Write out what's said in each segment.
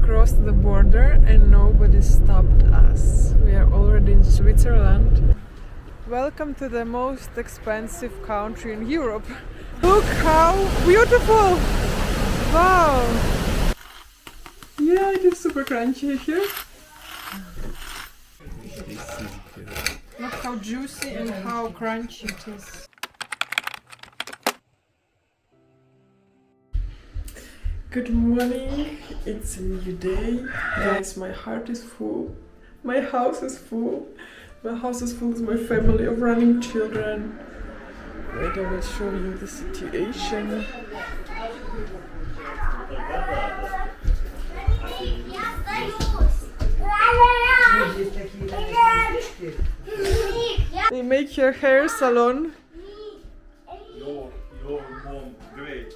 crossed the border and nobody stopped us. We are already in Switzerland. Welcome to the most expensive country in Europe. Look how beautiful! Wow! Yeah, it is super crunchy here. Look how juicy and how crunchy it is. Good morning, it's a new day. Guys, my heart is full. My house is full. My house is full with my family of running children. Wait, I will show you the situation. They make your hair salon. Your mom, great.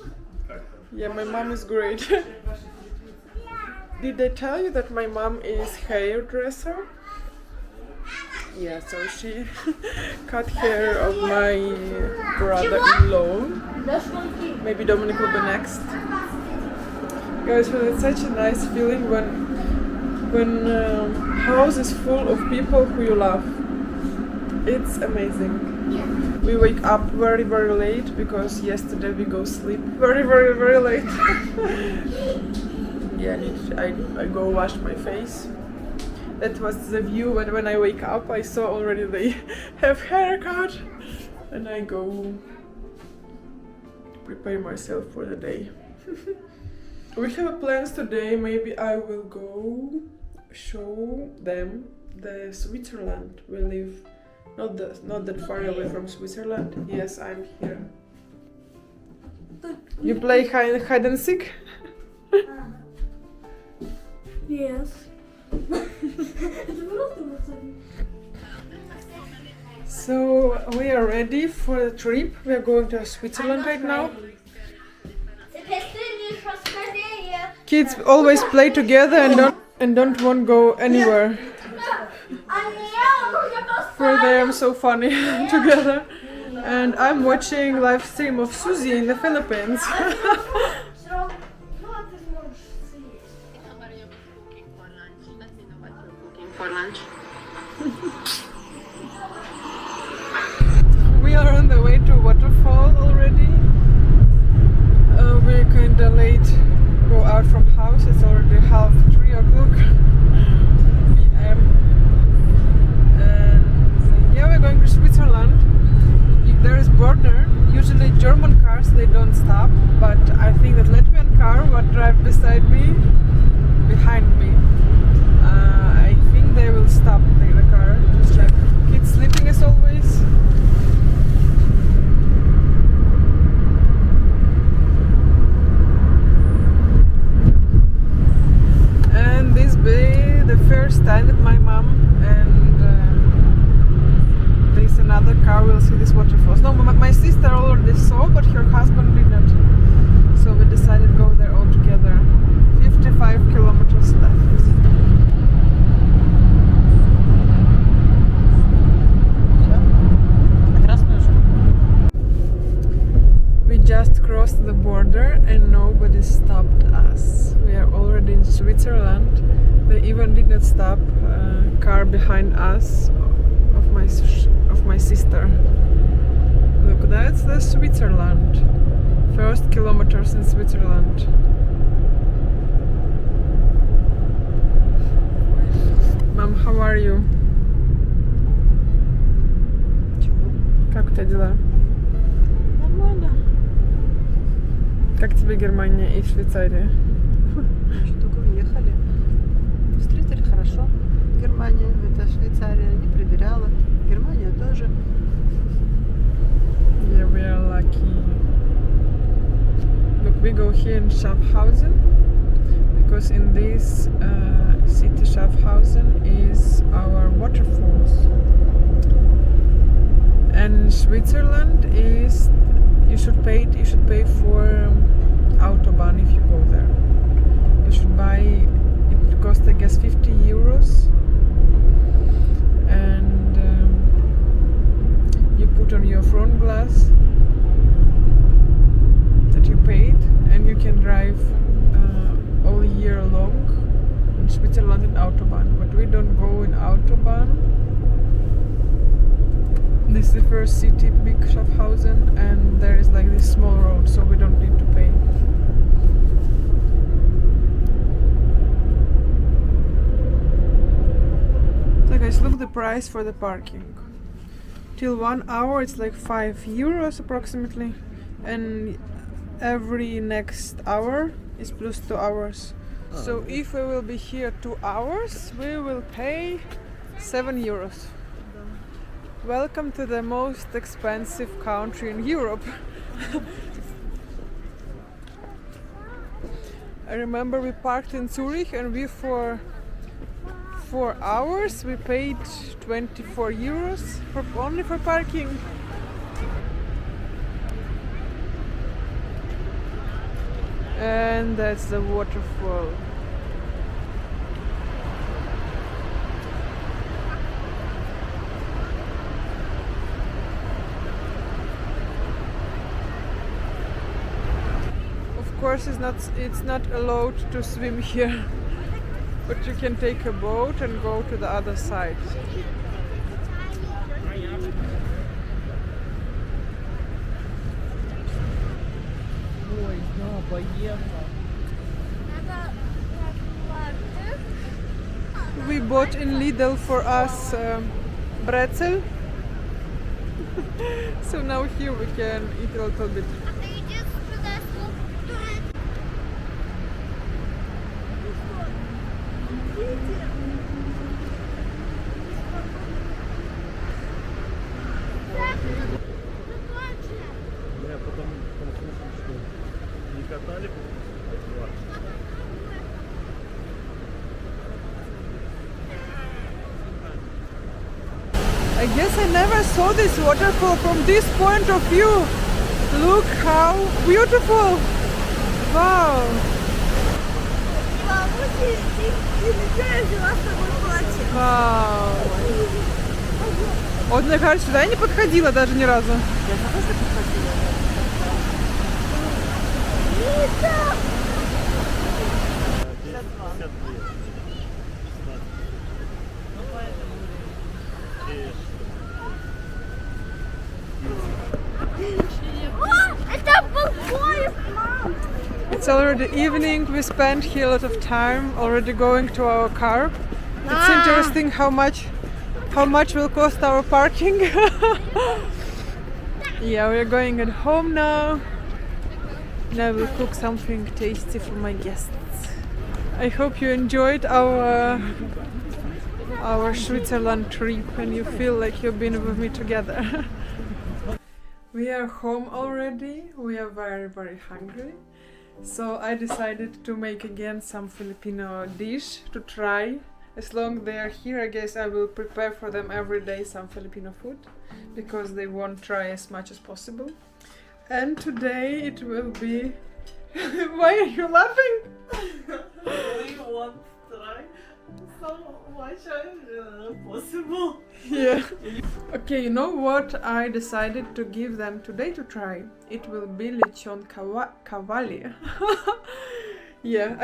Yeah, my mom is great. Did I tell you that my mom is hairdresser? Yeah, so she cut hair of my brother-in-law. Maybe Dominic will be next. Guys, well, it's such a nice feeling when house is full of people who you love. It's amazing. We wake up very late because yesterday we go sleep very late. Yeah, I go wash my face. That was the view when I wake up. I saw already they have haircut, and I go prepare myself for the day. We have plans today. Maybe I will go show them the Switzerland. We live not that far away from Switzerland. Yes, I'm here. You play hide and seek? Yes. So we are ready for the trip. We are going to Switzerland right now. Kids always play together and don't want to go anywhere. For them, so funny together. And I'm watching live stream of Suzy in the Philippines. For lunch. We are on the way to waterfall already. We're kinda late. Go out from house. It's already 3:30 p.m. And yeah, we're going to Switzerland. If there is border, usually German cars they don't stop, but I think that Latvian car what drive beside me, behind me. I think they will stop the car. Just like kids sleeping as always. And this be the first time that my mom and there's another car will see this waterfalls. No, my sister already saw, but her husband didn't. So we decided to go there all together. 55 kilometers left. We just crossed the border and nobody stopped us. We are already in Switzerland. They even did not stop a car behind us of my sister. Look, that's the Switzerland. First kilometers in Switzerland. Mom, how are you? Как у тебя дела? Нормально. Как тебе Германия и Швейцария? Значит, только въехали. Встретили хорошо. Германия, это Швейцария, не проверяла. Германия тоже. Yeah, we are lucky. Look, we go here in Schaffhausen because in this city Schaffhausen is our waterfalls. And Switzerland is you should pay for Autobahn if you go there. You should buy it costs I guess 50 euros and you put on your front glass that you paid and you can drive all year long in Switzerland in Autobahn, but we don't go in Autobahn. This is the first city, big Schaffhausen, and there is like this small road, so we don't need to pay. So guys, look the price for the parking. Till 1 hour it's like €5 approximately, and every next hour is plus 2 hours. So if we will be here 2 hours, we will pay €7. Welcome to the most expensive country in Europe. I remember we parked in Zurich, and we for 4 hours we paid €24 only for parking. And that's the waterfall. Of course, it's not allowed to swim here, but you can take a boat and go to the other side. We bought in Lidl for us pretzel. So now here we can eat a little bit. Я потом послушал, что не катали. I guess I never saw this waterfall from this point of view. Look how beautiful! Wow! Вау! Вот, мне кажется, сюда я не подходила даже ни разу. Я тоже подходила. It's already evening. We spent here a lot of time already going to our car. It's interesting how much will cost our parking. Yeah, we're going at home now. Now we'll cook something tasty for my guests. I hope you enjoyed our Switzerland trip and you feel like you've been with me together. We are home already. We are very, very hungry. So I decided to make again some Filipino dish to try. As long as they are here, I guess I will prepare for them every day some Filipino food, because they won't try as much as possible. And today it will be... Why are you laughing? We want to try so much as possible. Yeah. Okay, you know what I decided to give them today to try? It will be Lechon Kawali. Yeah,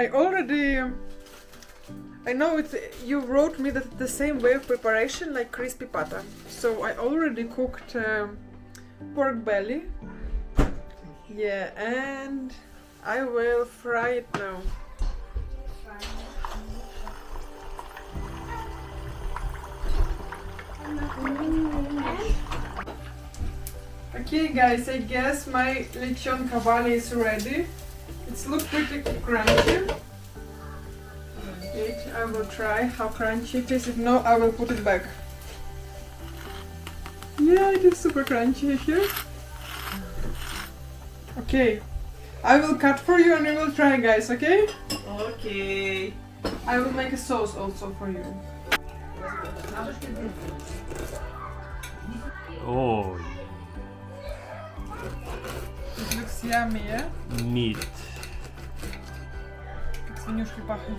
I know you wrote me that the same way of preparation like crispy pata. So I already cooked pork belly. Yeah, and I will fry it now. Okay guys, I guess my Lechon Kawali is ready. It looks pretty crunchy. Wait, I will try how crunchy it is. If no, I will put it back. Yeah, it is super crunchy here. Okay, I will cut for you and you will try, guys, okay? Okay. I will make a sauce also for you. Oh, It looks yummy, yeah? meat. Как свинюшки пахнет.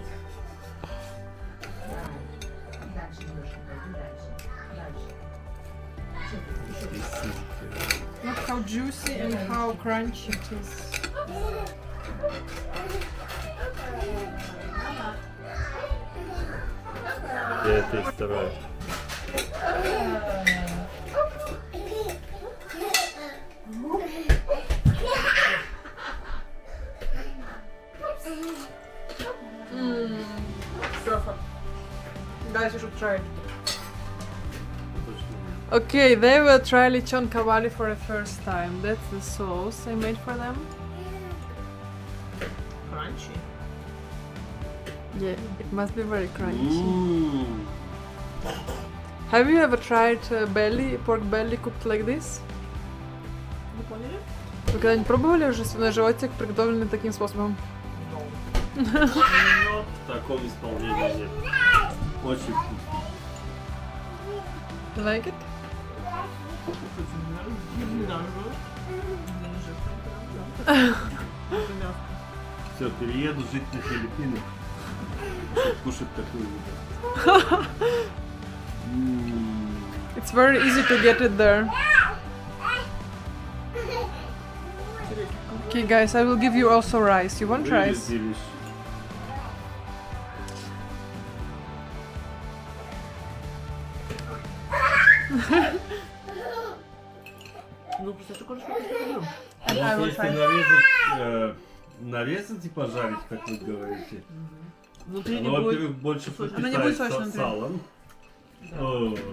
Look how juicy and how crunchy it is. Я это и стараюсь. Perfect. Guys, you should try it. Okay, they will try Lechon Kawali for the first time. That's the sauce I made for them. Crunchy. Yeah, it must be very crunchy. Have you ever tried pork belly cooked like this? Не поняли? Вы когда-нибудь пробовали уже свиной животик, приготовленный таким способом? Но в таком исполнении нет. Очень вкусно. You like it? Все, перееду жить на Филиппины. Чтобы кушать такую еду. It's very easy to get it there. Okay, guys, I will give you also rice. You want Really rice? delicious. Ну, просто короче, я люблю. And I will Если try. нарезать и пожарить, как вы говорите, Внутри не оно, будет. во-первых, больше Оно не будет пропитается сочным, салом,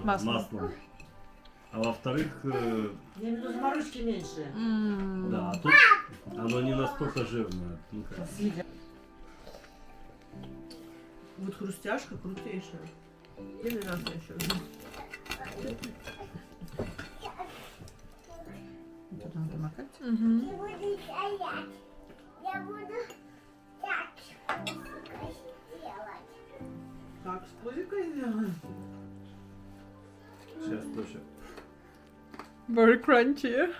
Маслом. маслом. А во-вторых, Я имею в виду заморозки меньше. да, а тут оно не настолько жирное. Ну, как. Вот хрустяшка крутейшая. Или мясо еще. Тут надо макать. Мгм. Я буду стоять. Я буду так сделать. Так, с пузикой сделаем. Сейчас тоже. Very crunchy.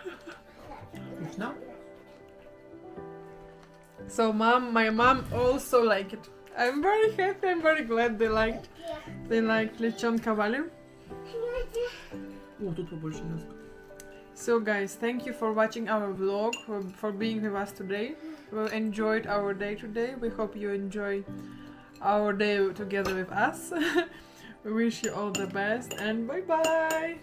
Вкусно. So my mom also like it. I'm very happy. I'm very glad they liked Lechon Kawali. О, тут побольше мяса. So guys, thank you for watching our vlog, for being with us today. We enjoyed our day today. We hope you enjoy our day together with us. We wish you all the best and bye bye.